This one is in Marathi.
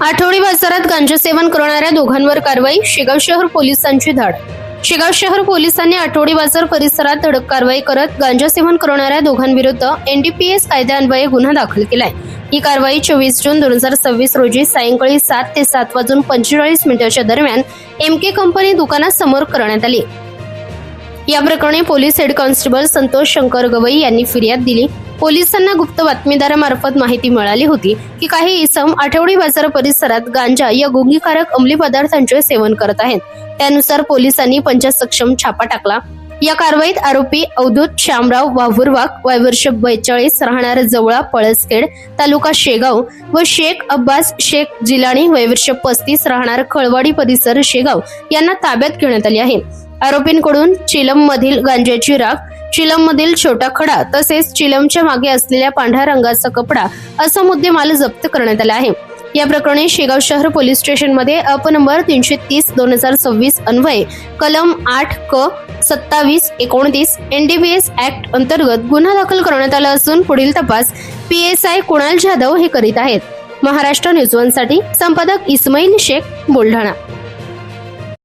आठवडी बाजारात गांजा सेवन करणाऱ्या दोघांवर कारवाई. शेगाव शहर पोलिसांची धाड. शेगाव शहर पोलिसांनी आठवडी बाजार परिसरात धडक कारवाई करत गांजा सेवन करणाऱ्या दोघांविरुद्ध एनडीपीएस कायद्यान्वये गुन्हा दाखल केलाय. ही कारवाई 24 जून 2026 रोजी सायंकाळी 7 ते 7:45 दरम्यान एमके कंपनी दुकानासमोर करण्यात आली. या प्रकरणी police head constable Santosh Shankar Gavai यांनी फिर्याद दिली. पोलिसांना गुप्त बातमीदारामार्फत माहिती मिळाली होती की काही इसम आठवडी बाजार परिसरात गांजा या गुंगीकारक अंमली पदार्थांचे सेवन करत आहेत. त्यानुसार पोलिसांनी पंचसक्षम छापा टाकला. या कारवाईत आरोपी अवधूत शामराव वाहुरवाग वय वर्ष 42 राहणार जवळा पळसखेड तालुका शेगाव व शेख अब्बास शेख जिलानी वय वर्ष 35 राहणार खळवाडी परिसर शेगाव यांना ताब्यात घेण्यात आले आहे. आरोपींकडून चिलम मधील गांजाची राख, चिलम मधील छोटा खडा तसेच चिलमच्या मागे असलेल्या पांढऱ्या रंगाचा कपडा असा मुद्देमाल जप्त करण्यात आला आहे. या प्रकरणी शेगाव शहर पोलीस स्टेशन मध्ये अपनंबर 330/2026 अन्वये कलम 8 क 27-29 एनडीपीएस ऍक्ट अंतर्गत गुन्हा दाखल करण्यात आला असून पुढील तपास PSI कुणाल जाधव हे करीत आहेत. महाराष्ट्र न्यूज 1 साठी संपादक इस्माईल शेख, बुलढाणा.